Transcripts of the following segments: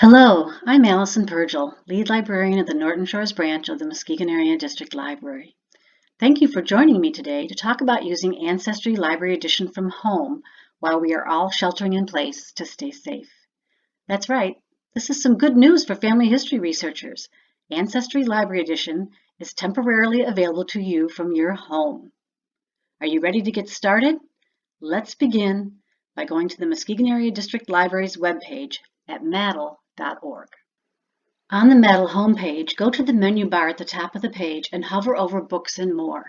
Hello, I'm Alison Purgiel, Lead Librarian at the Norton Shores Branch of the Muskegon Area District Library. Thank you for joining me today to talk about using Ancestry Library Edition from home while we are all sheltering in place to stay safe. That's right, this is some good news for family history researchers. Ancestry Library Edition is temporarily available to you from your home. Are you ready to get started? Let's begin by going to the Muskegon Area District Library's webpage at maddle.org. On the Maddle homepage, go to the menu bar at the top of the page and hover over Books and More.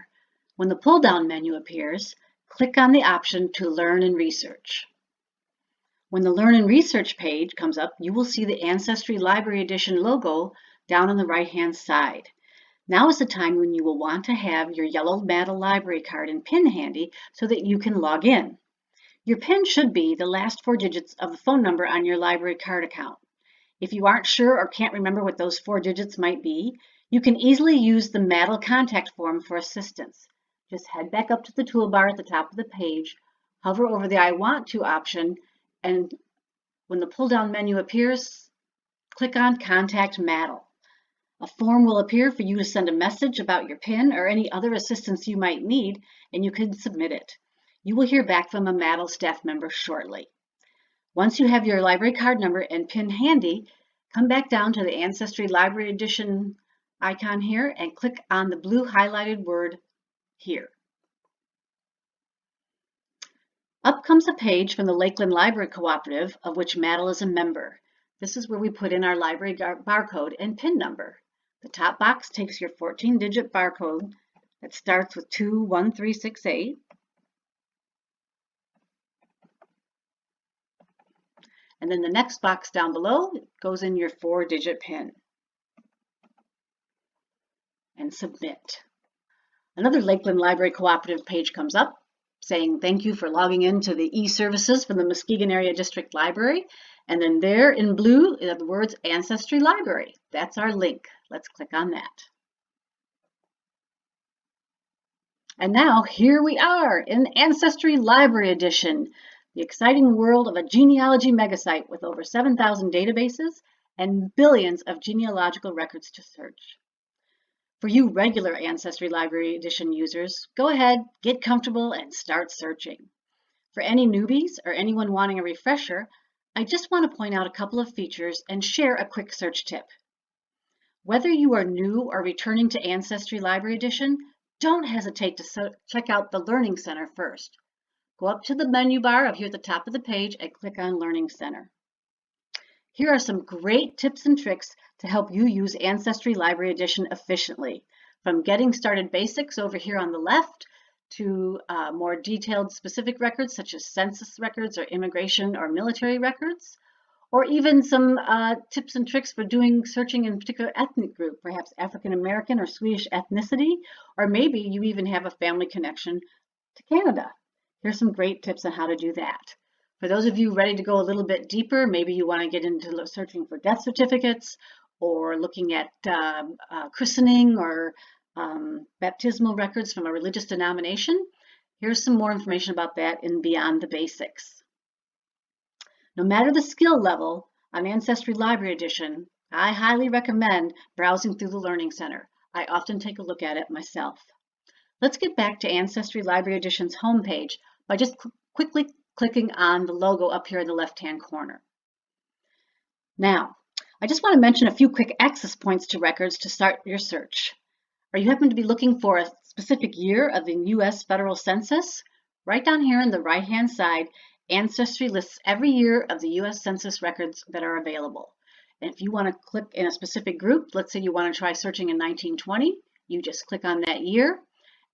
When the pull-down menu appears, click on the option to Learn and Research. When the Learn and Research page comes up, you will see the Ancestry Library Edition logo down on the right-hand side. Now is the time when you will want to have your yellow Maddle library card and PIN handy so that you can log in. Your PIN should be the last 4 digits of the phone number on your library card account. If you aren't sure or can't remember what those 4 digits might be, you can easily use the Maddle contact form for assistance. Just head back up to the toolbar at the top of the page, hover over the I Want To option, and when the pull-down menu appears, click on Contact Maddle. A form will appear for you to send a message about your PIN or any other assistance you might need, and you can submit it. You will hear back from a Maddle staff member shortly. Once you have your library card number and PIN handy, come back down to the Ancestry Library Edition icon here and click on the blue highlighted word Here. Up comes a page from the Lakeland Library Cooperative, of which Maddle is a member. This is where we put in our library barcode and PIN number. The top box takes your 14-digit barcode that starts with 21368. And then the next box down below goes in your 4-digit PIN. And submit. Another Lakeland Library Cooperative page comes up saying thank you for logging into the e-services from the Muskegon Area District Library. And then there in blue are the words Ancestry Library. That's our link. Let's click on that. And now here we are in Ancestry Library Edition. The exciting world of a genealogy megasite with over 7,000 databases and billions of genealogical records to search. For you regular Ancestry Library Edition users, go ahead, get comfortable, and start searching. For any newbies or anyone wanting a refresher, I just want to point out a couple of features and share a quick search tip. Whether you are new or returning to Ancestry Library Edition, don't hesitate to check out the Learning Center first. Go up to the menu bar up here at the top of the page and click on Learning Center. Here are some great tips and tricks to help you use Ancestry Library Edition efficiently, from getting started basics over here on the left to more detailed specific records such as census records or immigration or military records, or even some tips and tricks for doing searching in a particular ethnic group, perhaps African American or Swedish ethnicity, or maybe you even have a family connection to Canada. Here's some great tips on how to do that. For those of you ready to go a little bit deeper, maybe you want to get into searching for death certificates or looking at christening or baptismal records from a religious denomination. Here's some more information about that in Beyond the Basics. No matter the skill level on Ancestry Library Edition, I highly recommend browsing through the Learning Center. I often take a look at it myself. Let's get back to Ancestry Library Edition's homepage by just quickly clicking on the logo up here in the left-hand corner. Now, I just want to mention a few quick access points to records to start your search. Or you happen to be looking for a specific year of the U.S. federal census? Right down here on the right-hand side, Ancestry lists every year of the U.S. Census records that are available. And if you want to click in a specific group, let's say you want to try searching in 1920, you just click on that year.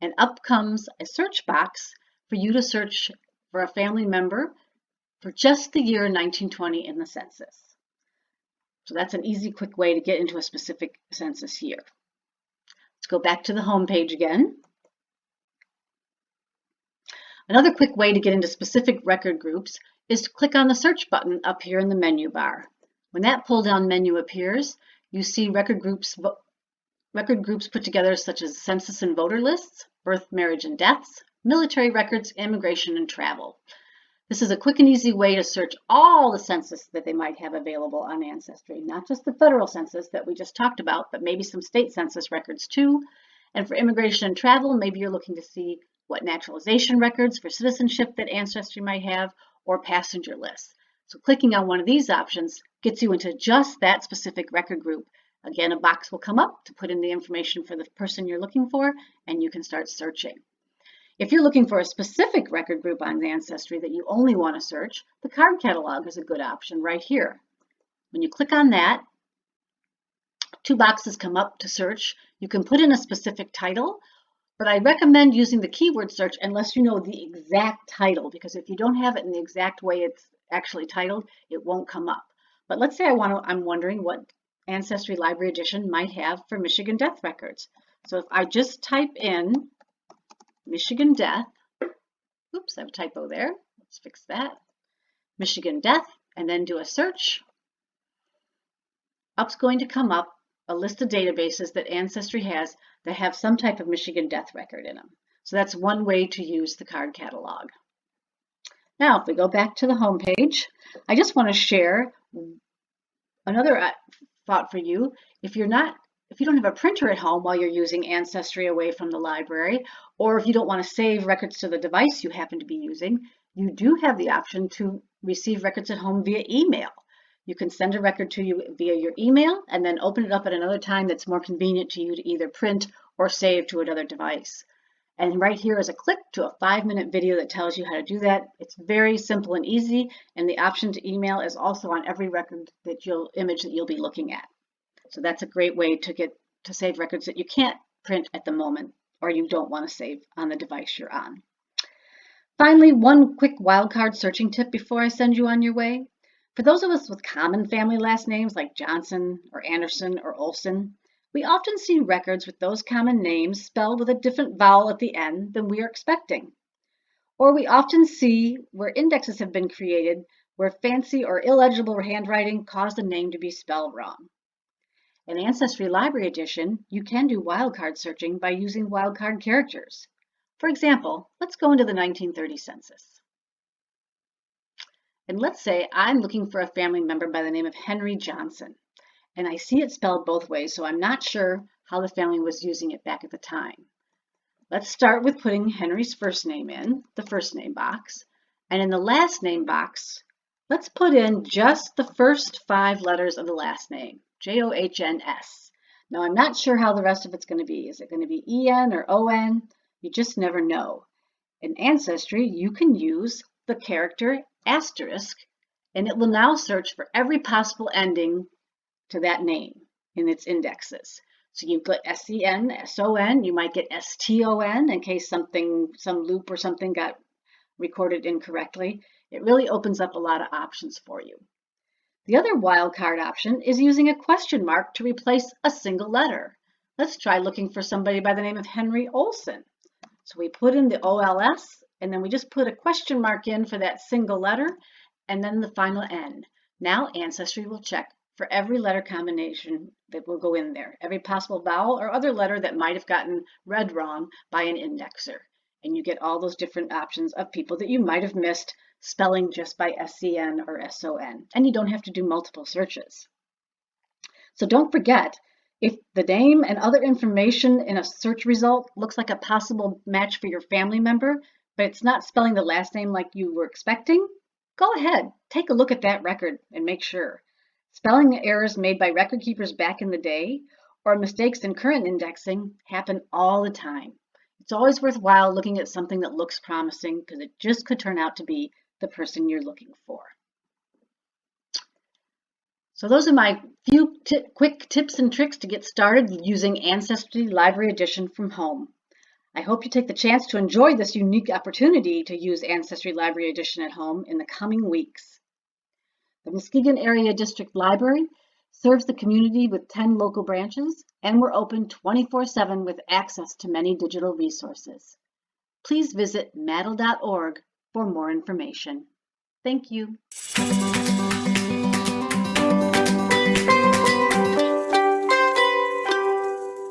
And up comes a search box for you to search for a family member for just the year 1920 in the census. So that's an easy, quick way to get into a specific census year. Let's go back to the home page again. Another quick way to get into specific record groups is to click on the search button up here in the menu bar. When that pull-down menu appears, you see record groups put together such as census and voter lists, birth, marriage, and deaths, military records, immigration, and travel. This is a quick and easy way to search all the census that they might have available on Ancestry, not just the federal census that we just talked about, but maybe some state census records too. And for immigration and travel, maybe you're looking to see what naturalization records for citizenship that Ancestry might have, or passenger lists. So clicking on one of these options gets you into just that specific record group. Again, a box will come up to put in the information for the person you're looking for, and you can start searching. If you're looking for a specific record group on Ancestry that you only want to search, the card catalog is a good option right here. When you click on that, two boxes come up to search. You can put in a specific title, but I recommend using the keyword search unless you know the exact title, because if you don't have it in the exact way it's actually titled, it won't come up. But let's say I'm wondering what Ancestry Library Edition might have for Michigan death records. So if I just type in Michigan death, oops, I have a typo there. Let's fix that. Michigan death, and then do a search. Up's going to come up a list of databases that Ancestry has that have some type of Michigan death record in them. So that's one way to use the card catalog. Now, if we go back to the home page, I just want to share another thought for you. If you don't have a printer at home while you're using Ancestry away from the library, or if you don't want to save records to the device you happen to be using, you do have the option to receive records at home via email. You can send a record to you via your email and then open it up at another time that's more convenient to you to either print or save to another device. And right here is a click to a 5-minute video that tells you how to do that. It's very simple and easy, and the option to email is also on every record image that you'll be looking at. So that's a great way to save records that you can't print at the moment or you don't want to save on the device you're on. Finally, one quick wildcard searching tip before I send you on your way. For those of us with common family last names like Johnson or Anderson or Olson, we often see records with those common names spelled with a different vowel at the end than we are expecting. Or we often see where indexes have been created where fancy or illegible handwriting caused a name to be spelled wrong. In Ancestry Library Edition, you can do wildcard searching by using wildcard characters. For example, let's go into the 1930 census. And let's say I'm looking for a family member by the name of Henry Johnson. And I see it spelled both ways, so I'm not sure how the family was using it back at the time. Let's start with putting Henry's first name in the first name box. And in the last name box, let's put in just the first 5 letters of the last name, Johns. Now, I'm not sure how the rest of it's going to be. Is it going to be En or On? You just never know. In Ancestry, you can use the character asterisk, and it will now search for every possible ending to that name in its indexes. So you've got SEN, SON, you might get STON in case some loop or something got recorded incorrectly. It really opens up a lot of options for you. The other wildcard option is using a question mark to replace a single letter. Let's try looking for somebody by the name of Henry Olson. So we put in the OLS, and then we just put a question mark in for that single letter, and then the final N. Now Ancestry will check for every letter combination that will go in there, every possible vowel or other letter that might have gotten read wrong by an indexer. And you get all those different options of people that you might have missed spelling just by SCN or SON. And you don't have to do multiple searches. So don't forget, if the name and other information in a search result looks like a possible match for your family member, but it's not spelling the last name like you were expecting, go ahead, take a look at that record and make sure. Spelling errors made by record keepers back in the day or mistakes in current indexing happen all the time. It's always worthwhile looking at something that looks promising because it just could turn out to be the person you're looking for. So those are my few quick tips and tricks to get started using Ancestry Library Edition from home. I hope you take the chance to enjoy this unique opportunity to use Ancestry Library Edition at home in the coming weeks. The Muskegon Area District Library serves the community with 10 local branches, and we're open 24/7 with access to many digital resources. Please visit maddle.org for more information. Thank you.